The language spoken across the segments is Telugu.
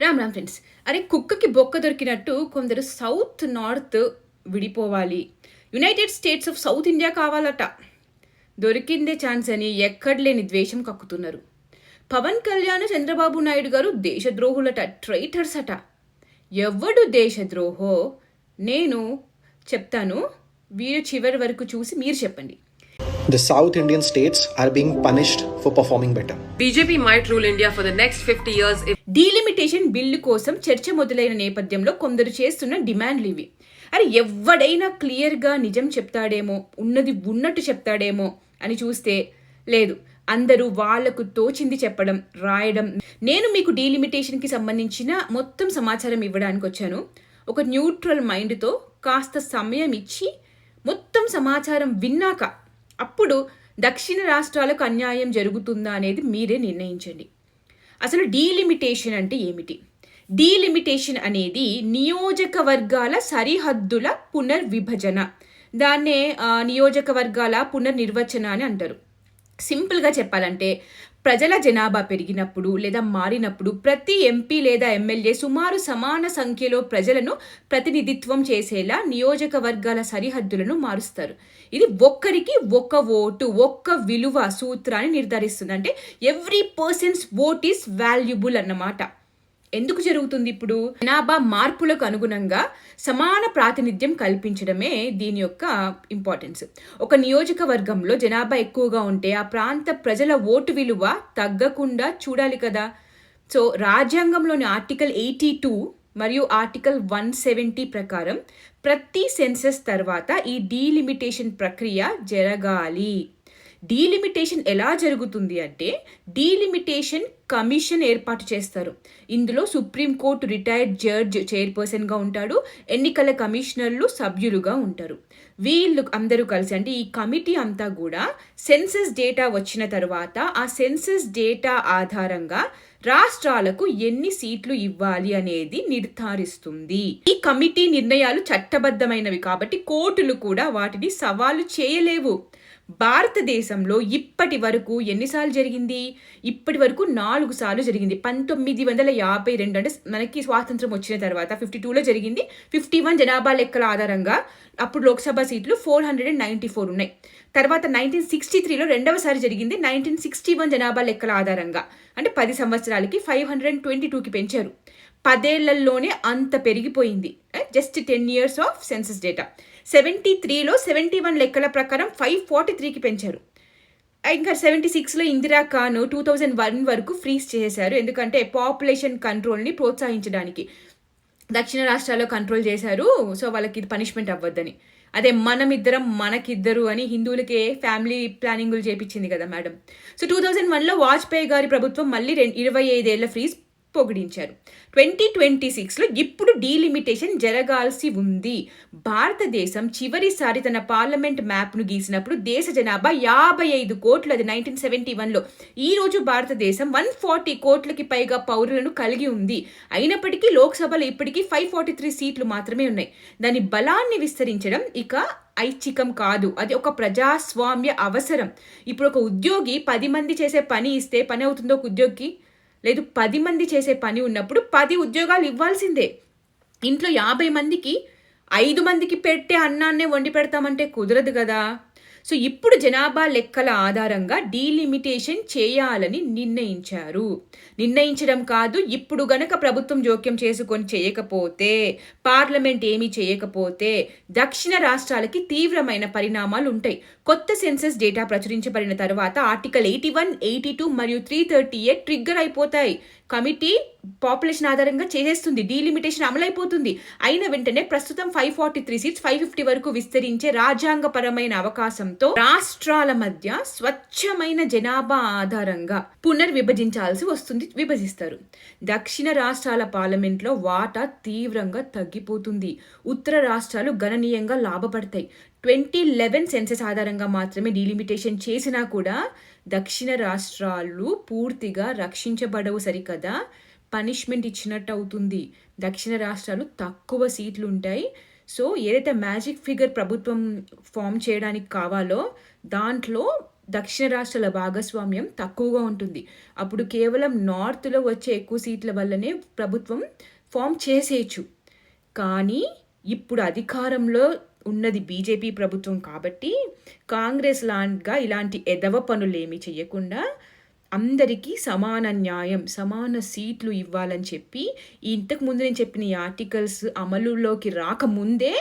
రామ్ రామ్ ఫ్రెండ్స్. అరే కుక్కకి బొక్క దొరికినట్టు కొందరు సౌత్ నార్త్ విడిపోవాలి, United States of south India కావాలట. దొరికిందే ఛాన్స్ అని ఎక్కడ లేని ద్వేషం కక్కుతున్నారు. పవన్ కళ్యాణ్, చంద్రబాబు నాయుడు గారు దేశద్రోహులట, ట్రైటర్స్ అట. ఎవడు దేశద్రోహో నేను చెప్తాను, వీరు చివరి వరకు చూసి మీరు చెప్పండి. The South Indian states are being punished for performing better. BJP might rule India for the next 50 years if delimitation bill కోసం చర్చ మొదలైన నేపథ్యంలో కొందరు చేస్తున్న డిమాండ్లు ఇవి. అరే ఎవడైనా క్లియర్గా నిజం చెప్తాడేమో, ఉన్నది ఉన్నట్టు చెప్తాడేమో అని చూస్తే లేదు, అందరూ వాళ్లకు తోచింది చెప్పడం, రాయడం. నేను మీకు డీలిమిటేషన్కి సంబంధించిన మొత్తం సమాచారం ఇవ్వడానికి వచ్చాను. ఒక న్యూట్రల్ మైండ్తో కాస్త సమయం ఇచ్చి మొత్తం సమాచారం విన్నాక అప్పుడు దక్షిణ రాష్ట్రాలకు అన్యాయం జరుగుతుందా అనేది మీరే నిర్ణయించండి. అసలు డీలిమిటేషన్ అంటే ఏమిటి? డీలిమిటేషన్ అనేది నియోజకవర్గాల సరిహద్దుల పునర్విభజన. దాన్నే నియోజకవర్గాల పునర్నిర్వచన అని అంటారు. సింపుల్గా చెప్పాలంటే ప్రజల జనాభా పెరిగినప్పుడు లేదా మారినప్పుడు ప్రతి ఎంపీ లేదా ఎమ్మెల్యే సుమారు సమాన సంఖ్యలో ప్రజలను ప్రతినిధిత్వం చేసేలా నియోజకవర్గాల సరిహద్దులను మారుస్తారు. ఇది ఒక్కరికి ఒక్క ఓటు, ఒక్క విలువ సూత్రాన్ని నిర్ధారిస్తుంది. అంటే every persons vote is valuable అన్నమాట. ఎందుకు జరుగుతుంది? ఇప్పుడు జనాభా మార్పులకు అనుగుణంగా సమాన ప్రాతినిధ్యం కల్పించడమే దీని యొక్క ఇంపార్టెన్స్. ఒక నియోజకవర్గంలో జనాభా ఎక్కువగా ఉంటే ఆ ప్రాంత ప్రజల ఓటు విలువ తగ్గకుండా చూడాలి కదా. సో రాజ్యాంగంలోని ఆర్టికల్ 82 మరియు ఆర్టికల్ 170 ప్రకారం ప్రతి సెన్సస్ తర్వాత ఈ డీలిమిటేషన్ ప్రక్రియ జరగాలి. డీలిమిటేషన్ ఎలా జరుగుతుంది అంటే డీలిమిటేషన్ కమిషన్ ఏర్పాటు చేస్తారు. ఇందులో సుప్రీంకోర్టు రిటైర్డ్ జడ్జ్ చైర్పర్సన్గా ఉంటాడు, ఎన్నికల కమిషనర్లు సభ్యులుగా ఉంటారు. వీళ్ళు అందరూ కలిసి, అంటే ఈ కమిటీ అంతా కూడా సెన్సస్ డేటా వచ్చిన తర్వాత ఆ సెన్సస్ డేటా ఆధారంగా రాష్ట్రాలకు ఎన్ని సీట్లు ఇవ్వాలి అనేది నిర్ధారిస్తుంది. ఈ కమిటీ నిర్ణయాలు చట్టబద్ధమైనవి కాబట్టి కోర్టులు కూడా వాటిని సవాలు చేయలేవు. భారతదేశంలో ఇప్పటి వరకు ఎన్నిసార్లు జరిగింది? ఇప్పటి వరకు 4 సార్లు జరిగింది. 1952 అంటే మనకి స్వాతంత్రం వచ్చిన తర్వాత 52లో జరిగింది. 51 జనాభా లెక్కల ఆధారంగా అప్పుడు లోక్సభ సీట్లు 494 ఉన్నాయి. తర్వాత 1963లో రెండవసారి జరిగింది. 1961 జనాభా లెక్కల ఆధారంగా అంటే 10 సంవత్సరాలకి 522కి పెంచారు. 10 ఏళ్లలోనే అంత పెరిగిపోయింది. Just 10 years of census data. 73లో 71 లెక్కల ప్రకారం 543కి పెంచారు. ఇంకా 76లో ఇందిరా ఖాన్ 2001 వరకు ఫ్రీజ్ చేశారు. ఎందుకంటే పాపులేషన్ కంట్రోల్ని ప్రోత్సహించడానికి దక్షిణ రాష్ట్రాల్లో కంట్రోల్ చేశారు. సో వాళ్ళకి ఇది పనిష్మెంట్ అవ్వద్దని. అదే మనమిద్దరం మనకిద్దరు అని హిందువులకే ఫ్యామిలీ ప్లానింగులు చేపించింది కదా మేడం. సో 2001లో వాజ్పేయి గారి ప్రభుత్వం మళ్ళీ 25 ఏళ్ల ఫ్రీజ్ పొగిడించారు. 2026లో ఇప్పుడు డీలిమిటేషన్ జరగాల్సి ఉంది. భారతదేశం చివరిసారి తన పార్లమెంట్ మ్యాప్ను గీసినప్పుడు దేశ జనాభా 55 కోట్లు, అది 1971లో. ఈరోజు భారతదేశం 140 కోట్లకి పైగా పౌరులను కలిగి ఉంది. అయినప్పటికీ లోక్సభలో ఇప్పటికీ 543 సీట్లు మాత్రమే ఉన్నాయి. దాని బలాన్ని విస్తరించడం ఇక ఐచ్ఛికం కాదు, అది ఒక ప్రజాస్వామ్య అవసరం. ఇప్పుడు ఒక ఉద్యోగి 10 మంది చేసే పని ఇస్తే పని అవుతుందో ఒక ఉద్యోగికి? లేదు. 10 మంది చేసే పని ఉన్నప్పుడు 10 ఉద్యోగాలు ఇవ్వాల్సిందే. ఇంట్లో 50 మందికి 5 మందికి పెట్టే అన్నాన్నే వండి పెడతామంటే కుదరదు కదా. సో ఇప్పుడు జనాభా లెక్కల ఆధారంగా డీలిమిటేషన్ చేయాలని నిర్ణయించడం కాదు. ఇప్పుడు గనక ప్రభుత్వం జోక్యం చేసుకొని చేయకపోతే, పార్లమెంట్ ఏమీ చేయకపోతే దక్షిణ రాష్ట్రాలకి తీవ్రమైన పరిణామాలు ఉంటాయి. కొత్త సెన్సస్ డేటా ప్రచురించబడిన తర్వాత ఆర్టికల్ 81, 82 మరియు 338 ట్రిగ్గర్ అయిపోతాయి. కమిటీ పాపులేషన్ ఆధారంగా చేసేస్తుంది. డీలిమిటేషన్ అమలైపోతుంది. అయిన వెంటనే ప్రస్తుతం 543 సీట్స్ 550 వరకు విస్తరించే రాజ్యాంగపరమైన అవకాశంతో రాష్ట్రాల మధ్య స్వచ్ఛమైన జనాభా ఆధారంగా పునర్విభజించాల్సి వస్తుంది. విభజిస్తారు. దక్షిణ రాష్ట్రాల పార్లమెంట్లో వాటా తీవ్రంగా తగ్గిపోతుంది. ఉత్తర రాష్ట్రాలు గణనీయంగా లాభపడతాయి. 2011 సెన్సస్ ఆధారంగా మాత్రమే డీలిమిటేషన్ చేసినా కూడా దక్షిణ రాష్ట్రాలు పూర్తిగా రక్షించబడవు సరికదా, పనిష్మెంట్ ఇచ్చినట్టు అవుతుంది. దక్షిణ రాష్ట్రాలు తక్కువ సీట్లు ఉంటాయి. సో ఏదైతే మ్యాజిక్ ఫిగర్ ప్రభుత్వం ఫామ్ చేయడానికి కావాలో దాంట్లో దక్షిణ రాష్ట్రాల భాగస్వామ్యం తక్కువగా ఉంటుంది. అప్పుడు కేవలం నార్త్లో వచ్చే ఎక్కువ సీట్ల వల్లనే ప్రభుత్వం ఫామ్ చేసేయచ్చు. కానీ ఇప్పుడు అధికారంలో ఉన్నది బీజేపీ ప్రభుత్వం కాబట్టి కాంగ్రెస్ లాగా ఇలాంటి ఎదవ పనులేమీ చేయకుండా అందరికీ సమాన న్యాయం, సమాన సీట్లు ఇవ్వాలని చెప్పి ఇంతకు ముందు నేను చెప్పిన ఈ ఆర్టికల్స్ అమలులోకి రాకముందే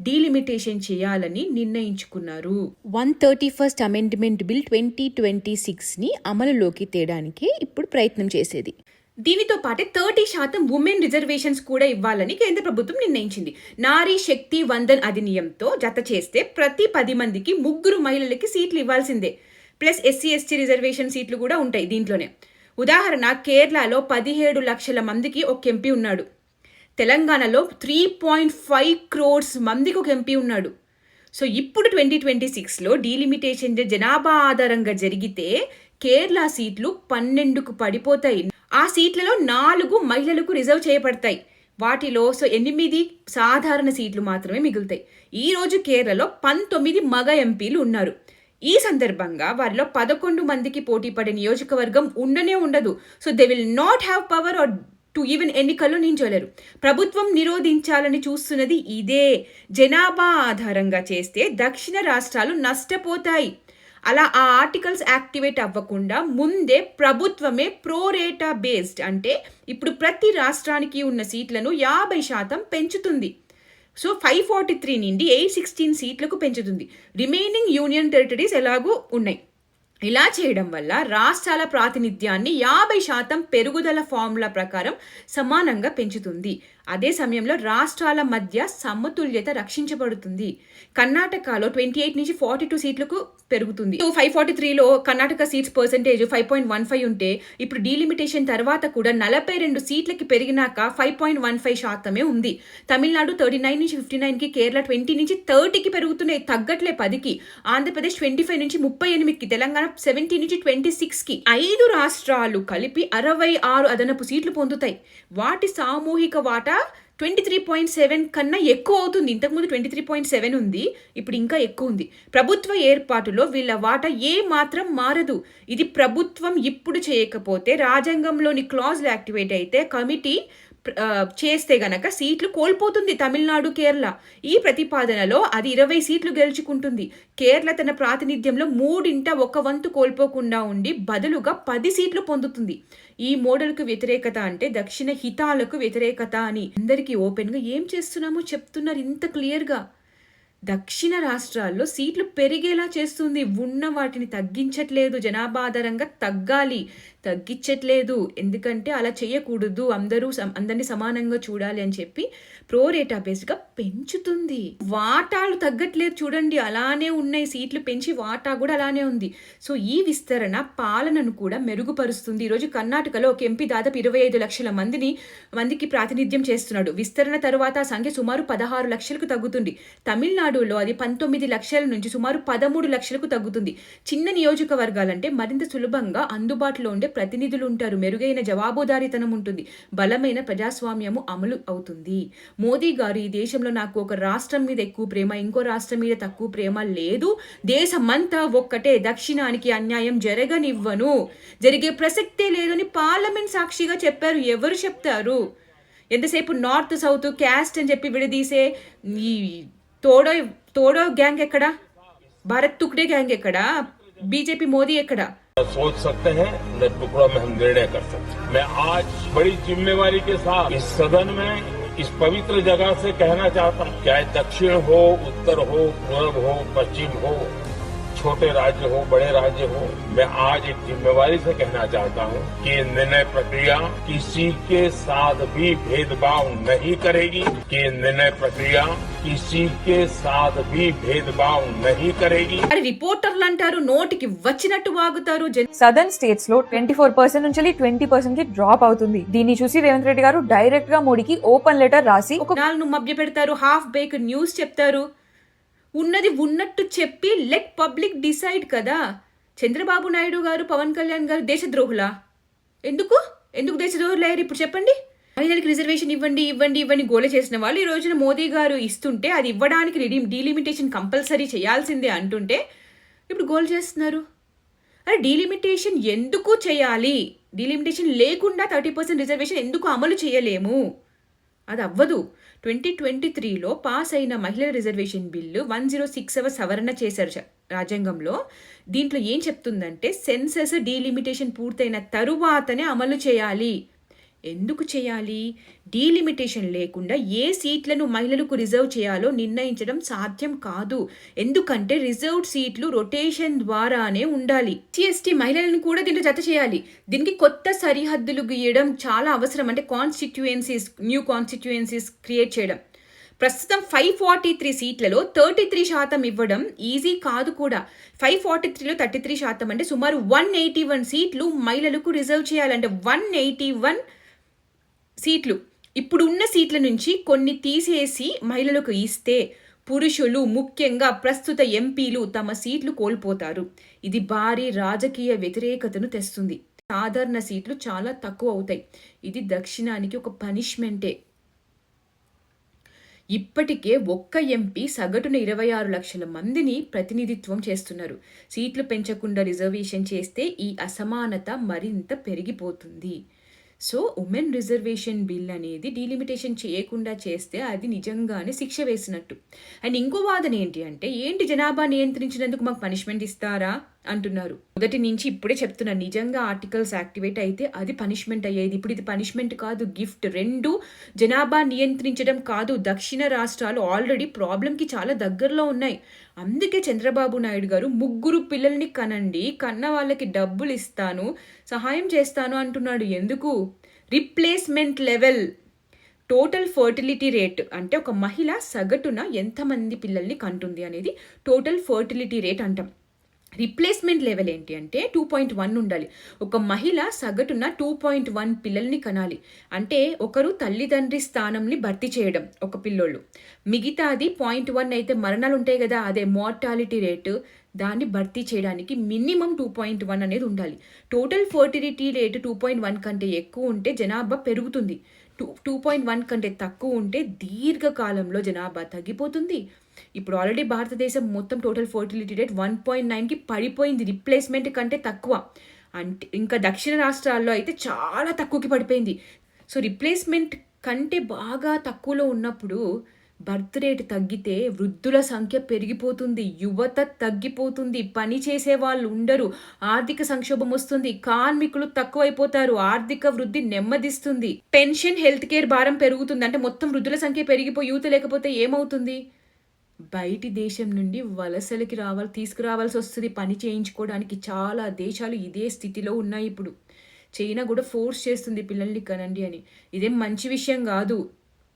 డీలిమిటేషన్ చేయాలని నిర్ణయించుకున్నారు. 131st అమెండ్మెంట్ బిల్ 2026ని అమలులోకి తేడానికి ఇప్పుడు ప్రయత్నం చేసేది. దీనితో పాటే 30% ఉమెన్ రిజర్వేషన్స్ కూడా ఇవ్వాలని కేంద్ర ప్రభుత్వం నిర్ణయించింది. నారీ శక్తి వందన్ అధినియంతో జత చేస్తే ప్రతి 10 మందికి 3 మహిళలకి సీట్లు ఇవ్వాల్సిందే. ప్లస్ SC/ST రిజర్వేషన్ సీట్లు కూడా ఉంటాయి దీంట్లోనే. ఉదాహరణ, కేరళలో 17 లక్షల మందికి ఒక ఎంపీ ఉన్నాడు. తెలంగాణలో 3.5 crores మందికి ఒక ఎంపీ ఉన్నాడు. సో ఇప్పుడు 2026లో డీలిమిటేషన్ జనాభా ఆధారంగా జరిగితే కేరళ సీట్లు 12కు పడిపోతాయి. ఆ సీట్లలో 4 మహిళలకు రిజర్వ్ చేయబడతాయి. వాటిలో 8 సాధారణ సీట్లు మాత్రమే మిగులుతాయి. ఈరోజు కేరళలో 19 మగ ఎంపీలు ఉన్నారు. ఈ సందర్భంగా వారిలో 11 మందికి పోటీ పడే నియోజకవర్గం ఉండదు. So they will not have power or to even ఎన్నికల్లో నించోలేరు. ప్రభుత్వం నిరోధించాలని చూస్తున్నది ఇదే. జనాభా ఆధారంగా చేస్తే దక్షిణ రాష్ట్రాలు నష్టపోతాయి. అలా ఆ ఆర్టికల్స్ యాక్టివేట్ అవ్వకుండా ముందే ప్రభుత్వమే ప్రోరేటా బేస్డ్, అంటే ఇప్పుడు ప్రతి రాష్ట్రానికి ఉన్న సీట్లను 50% పెంచుతుంది. సో 543 నుండి 816 సీట్లకు పెంచుతుంది. రిమైనింగ్ యూనియన్ టెరిటరీస్ ఎలాగూ ఉన్నాయి. ఇలా చేయడం వల్ల రాష్ట్రాల ప్రాతినిధ్యాన్ని 50% పెరుగుదల ఫార్ములా ప్రకారం సమానంగా పెంచుతుంది. అదే సమయంలో రాష్ట్రాల మధ్య సమతుల్యత రక్షించబడుతుంది. కర్ణాటకలో 28 నుంచి 42 సీట్లకు పెరుగుతుంది. 543లో కర్ణాటక సీట్స్ పర్సెంటేజ్ 5.15 ఉంటే ఇప్పుడు డీలిమిటేషన్ తర్వాత కూడా 42 సీట్లకి పెరిగినాక 5.15% ఉంది. తమిళనాడు 39 నుంచి 59కి, కేరళ 20 నుంచి 30కి పెరుగుతున్నాయి, తగ్గట్లే 10కి. ఆంధ్రప్రదేశ్ 25 నుంచి 38కి, తెలంగాణ 17 నుంచి 26కి. 5 రాష్ట్రాలు కలిపి 66 అదనపు సీట్లు పొందుతాయి. వాటి సామూహిక వాటా 23.7 కన్నా ఎక్కువ అవుతుంది. ఇంతకుముందు 23.7 ఉంది, ఇప్పుడు ఇంకా ఎక్కువ ఉంది. ప్రభుత్వ ఏర్పాటులో వీళ్ళ వాటా ఏ మాత్రం మారదు. ఇది ప్రభుత్వం ఇప్పుడు చేయకపోతే, రాజ్యాంగంలోని క్లాజ్లు యాక్టివేట్ అయితే, కమిటీ చేస్తే గనక సీట్లు కోల్పోతుంది తమిళనాడు, కేరళ. ఈ ప్రతిపాదనలో అది 20 సీట్లు గెలుచుకుంటుంది. కేరళ తన ప్రాతినిధ్యంలో 1/3 కోల్పోకుండా ఉండి బదులుగా 10 సీట్లు పొందుతుంది. ఈ మోడల్కు వ్యతిరేకత అంటే దక్షిణ హితాలకు వ్యతిరేకత అని అందరికీ ఓపెన్గా ఏం చేస్తున్నామో చెప్తున్నారు ఇంత క్లియర్గా. దక్షిణ రాష్ట్రాల్లో సీట్లు పెరిగేలా చేస్తుంది, ఉన్న వాటిని తగ్గించట్లేదు. జనాభా ఆధారంగా తగ్గించట్లేదు. ఎందుకంటే అలా చేయకూడదు, అందరినీ సమానంగా చూడాలి అని చెప్పి ప్రోరేటా బేస్డ్గా పెంచుతుంది. వాటాలు తగ్గట్లేదు చూడండి, అలానే ఉన్నాయి. సీట్లు పెంచి వాటా కూడా అలానే ఉంది. సో ఈ విస్తరణ పాలనను కూడా మెరుగుపరుస్తుంది. ఈరోజు కర్ణాటకలో ఒక ఎంపీ దాదాపు 25 లక్షల మందికి ప్రాతినిధ్యం చేస్తున్నాడు. విస్తరణ తర్వాత ఆ సంఖ్య సుమారు 16 లక్షలకు తగ్గుతుంది. తమిళనాడులో అది 19 లక్షల నుంచి సుమారు 13 లక్షలకు తగ్గుతుంది. చిన్న నియోజకవర్గాలంటే మరింత సులభంగా అందుబాటులో ఉండే ప్రతినిధులు ఉంటారు, మెరుగైన జవాబుదారీతనం ఉంటుంది, బలమైన ప్రజాస్వామ్యము అమలు అవుతుంది. మోదీ గారు ఈ దేశంలో నాకు ఒక రాష్ట్రం మీద ఎక్కువ ప్రేమ, ఇంకో రాష్ట్రం మీద తక్కువ ప్రేమ లేదు, దేశమంతా ఒక్కటే, దక్షిణానికి అన్యాయం జరగనివ్వను, జరిగే ప్రసక్తే లేదని పార్లమెంట్ సాక్షిగా చెప్పారు. ఎవరు చెప్తారు? ఎంతసేపు నార్త్ సౌత్ క్యాస్ట్ అని చెప్పి విడదీసే ఈ తోడో గ్యాంగ్ ఎక్కడా? భారత్ తుక్డే గ్యాంగ్ ఎక్కడా? బీజేపీ మోదీ ఎక్కడా? सोच सकते हैं न टुकड़ों में हम निर्णय कर सकते हैं। मैं आज बड़ी जिम्मेवारी के साथ इस सदन में इस पवित्र जगह से कहना चाहता हूँ, चाहे दक्षिण हो, उत्तर हो, पूर्व हो, पश्चिम हो, छोटे राज्य हो, बड़े राज्य हो, मैं आज एक जिम्मेवारी से कहना चाहता हूँ कि ये निर्णय प्रक्रिया किसी के साथ भी भेदभाव नहीं करेगी, कि ये निर्णय प्रक्रिया किसी के साथ भी भेदभाव नहीं करेगी। రిపోర్టర్లు అంటారు, నోటికి వచ్చినట్టు వాగుతారు. సదర్న్ స్టేట్స్ లో 24% నుంచి 20% కి డ్రాప్ అవుతుంది. దీన్ని చూసి రేవంత్ రెడ్డి గారు డైరెక్ట్ గా మోడీకి ఓపెన్ లెటర్ రాసి ఒక నాలుగు మభ్య పెడతారు, హాఫ్ బేక్ న్యూస్ చెప్తారు. ఉన్నది ఉన్నట్టు చెప్పి లెట్ పబ్లిక్ డిసైడ్ కదా. చంద్రబాబు నాయుడు గారు, పవన్ కళ్యాణ్ గారు దేశద్రోహులా? ఎందుకు దేశద్రోహులు అయ్యారు? ఇప్పుడు చెప్పండి. మహిళలకు రిజర్వేషన్ ఇవ్వండి గోల చేసిన వాళ్ళు ఈ రోజున మోదీ గారు ఇస్తుంటే, అది ఇవ్వడానికి డీలిమిటేషన్ కంపల్సరీ చేయాల్సిందే అంటుంటే ఇప్పుడు గోల్ చేస్తున్నారు. అరే డీలిమిటేషన్ ఎందుకు చేయాలి, డీలిమిటేషన్ లేకుండా 30% రిజర్వేషన్ ఎందుకు అమలు చేయలేము, అది అవ్వదు. 2023లో పాస్ అయిన మహిళల రిజర్వేషన్ బిల్లు 106వ సవరణ చేశారు రాజ్యాంగంలో. దీంట్లో ఏం చెప్తుందంటే సెన్సస్ డీలిమిటేషన్ పూర్తయిన తరువాతనే అమలు చేయాలి. ఎందుకు చేయాలి? డీలిమిటేషన్ లేకుండా ఏ సీట్లను మహిళలకు రిజర్వ్ చేయాలో నిర్ణయించడం సాధ్యం కాదు. ఎందుకంటే రిజర్వ్డ్ సీట్లు రొటేషన్ ద్వారానే ఉండాలి. ఎస్టీ మహిళలను కూడా దీంట్లో జత చేయాలి. దీనికి కొత్త సరిహద్దులు గీయడం చాలా అవసరం. అంటే న్యూ కాన్స్టిట్యుయెన్సీస్ క్రియేట్ చేయడం. ప్రస్తుతం 543 సీట్లలో 33% ఇవ్వడం ఈజీ కాదు కూడా. 543లో 33% అంటే సుమారు 181 సీట్లు మహిళలకు రిజర్వ్ చేయాలంటే 181 సీట్లు. ఇప్పుడు ఉన్న సీట్ల నుంచి కొన్ని తీసేసి మహిళలకు ఇస్తే పురుషులు, ముఖ్యంగా ప్రస్తుత ఎంపీలు తమ సీట్లు కోల్పోతారు. ఇది భారీ రాజకీయ వ్యతిరేకతను తెస్తుంది. సాధారణ సీట్లు చాలా తక్కువ అవుతాయి. ఇది దక్షిణానికి ఒక పనిష్మెంటే. ఇప్పటికే ఒక్క ఎంపీ సగటున 26 లక్షల మందిని ప్రతినిధిత్వం చేస్తున్నారు. సీట్లు పెంచకుండా రిజర్వేషన్ చేస్తే ఈ అసమానత మరింత పెరిగిపోతుంది. సో ఉమెన్ రిజర్వేషన్ బిల్ అనేది డీలిమిటేషన్ చేయకుండా చేస్తే అది నిజంగానే శిక్ష వేసినట్టు. అండ్ ఇంకో వాదన ఏంటి జనాభా నియంత్రించినందుకు మాకు పనిష్మెంట్ ఇస్తారా అంటున్నారు. మొదటి నుంచి ఇప్పుడే చెప్తున్నారు, నిజంగా ఆర్టికల్స్ యాక్టివేట్ అయితే అది పనిష్మెంట్ అయ్యేది. ఇప్పుడు ఇది పనిష్మెంట్ కాదు, గిఫ్ట్. రెండు జనాభా నియంత్రించడం కాదు. దక్షిణ రాష్ట్రాలు ఆల్రెడీ ప్రాబ్లంకి చాలా దగ్గరలో ఉన్నాయి. అందుకే చంద్రబాబు నాయుడు గారు 3 పిల్లల్ని కనండి, కన్న వాళ్ళకి డబ్బులు ఇస్తాను, సహాయం చేస్తాను అంటున్నాడు. ఎందుకు? Replacement level, total fertility rate అంటే ఒక మహిళ సగటున ఎంతమంది పిల్లల్ని కంటుంది అనేది టోటల్ ఫర్టిలిటీ రేట్ అంటాం. రిప్లేస్మెంట్ లెవెల్ ఏంటి అంటే 2.1 ఉండాలి. ఒక మహిళ సగటున 2.1 పిల్లల్ని కనాలి. అంటే ఒకరు తల్లిదండ్రి స్థానంని భర్తీ చేయడం ఒక పిల్లోళ్ళు. మిగతాది 0.1 అయితే మరణాలు ఉంటాయి కదా, అదే మార్టాలిటీ రేటు, దాన్ని భర్తీ చేయడానికి మినిమం 2.1 అనేది ఉండాలి. టోటల్ ఫర్టిలిటీ రేటు 2.1 కంటే ఎక్కువ ఉంటే జనాభా పెరుగుతుంది. 2.1 కంటే తక్కువ ఉంటే దీర్ఘకాలంలో జనాభా తగ్గిపోతుంది. ఇప్పుడు ఆల్రెడీ భారతదేశం మొత్తం టోటల్ ఫర్టిలిటీ రేట్ 1.9కి పడిపోయింది, రిప్లేస్మెంట్ కంటే తక్కువ. అంటే ఇంకా దక్షిణ రాష్ట్రాల్లో అయితే చాలా తక్కువకి పడిపోయింది. సో రిప్లేస్మెంట్ కంటే బాగా తక్కువలో ఉన్నప్పుడు బర్త్ రేట్ తగ్గితే వృద్ధుల సంఖ్య పెరిగిపోతుంది, యువత తగ్గిపోతుంది, పని చేసే వాళ్ళు ఉండరు, ఆర్థిక సంక్షోభం వస్తుంది, కార్మికులు తక్కువైపోతారు, ఆర్థిక వృద్ధి నెమ్మదిస్తుంది, పెన్షన్, హెల్త్ కేర్ భారం పెరుగుతుంది. అంటే మొత్తం వృద్ధుల సంఖ్య పెరిగిపోయి యూత్ లేకపోతే ఏమవుతుంది? బయటి దేశం నుండి వలసలకి తీసుకురావాల్సి వస్తుంది పని చేయించుకోవడానికి. చాలా దేశాలు ఇదే స్థితిలో ఉన్నాయి ఇప్పుడు. చైనా కూడా ఫోర్స్ చేస్తుంది పిల్లల్ని కనండి అని. ఇదేం మంచి విషయం కాదు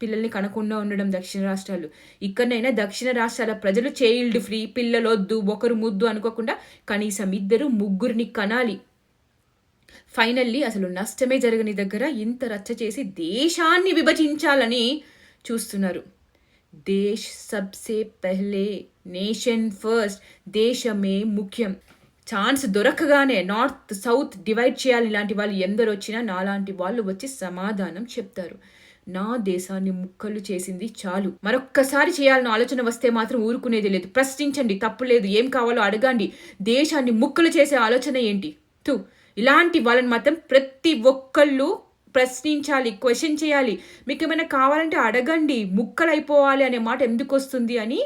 పిల్లల్ని కనకుండా ఉండడం దక్షిణ రాష్ట్రాలు. ఇక్కడనైనా దక్షిణ రాష్ట్రాల ప్రజలు చైల్డ్ ఫ్రీ, పిల్లలొద్దు, ఒకరు ముద్దు అనుకోకుండా కనీసం 2, 3 కనాలి. ఫైనల్లీ అసలు నష్టమే జరగని దగ్గర ఇంత రచ్చ చేసి దేశాన్ని విభజించాలని చూస్తున్నారు. దేశ్ సబ్సే పెహ్లే, నేషన్ ఫస్ట్, దేశమే ముఖ్యం. ఛాన్స్ దొరకగానే నార్త్ సౌత్ డివైడ్ చేయాలి. ఇలాంటి వాళ్ళు ఎందరు వచ్చినా నాలాంటి వాళ్ళు వచ్చి సమాధానం చెప్తారు. నా దేశాన్ని ముక్కలు చేసింది చాలు, మరొక్కసారి చేయాలన్న ఆలోచన వస్తే మాత్రం ఊరుకునేది లేదు. ప్రశ్నించండి, తప్పు లేదు, ఏం కావాలో అడగండి. దేశాన్ని ముక్కలు చేసే ఆలోచన ఏంటి? ఇలాంటి వాళ్ళని మాత్రం ప్రతి ఒక్కళ్ళు ప్రశ్నించాలి, క్వశ్చన్ చేయాలి. మీకు ఏమైనా కావాలంటే అడగండి. ముక్కలైపోవాలి అనే మాట ఎందుకు వస్తుంది అని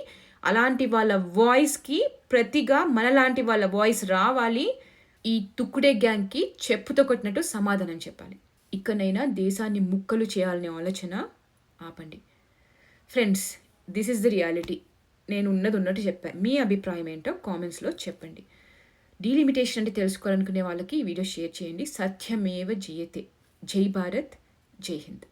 అలాంటి వాళ్ళ వాయిస్కి ప్రతిగా మనలాంటి వాళ్ళ వాయిస్ రావాలి. ఈ తుక్కుడే గ్యాంగ్కి చెప్పుతో కొట్టినట్టు సమాధానం చెప్పాలి. ఇకనైనా దేశాన్ని ముక్కలు చేయాలనే ఆలోచన ఆపండి. Friends, this is the reality. నేను ఉన్నట్టు చెప్పాను. మీ అభిప్రాయం ఏంటో కామెంట్స్లో చెప్పండి. డీలిమిటేషన్ అంటే తెలుసుకోవాలనుకునే వాళ్ళకి ఈ వీడియో షేర్ చేయండి. సత్యమేవ జయతే. జై భారత్, జై హింద్.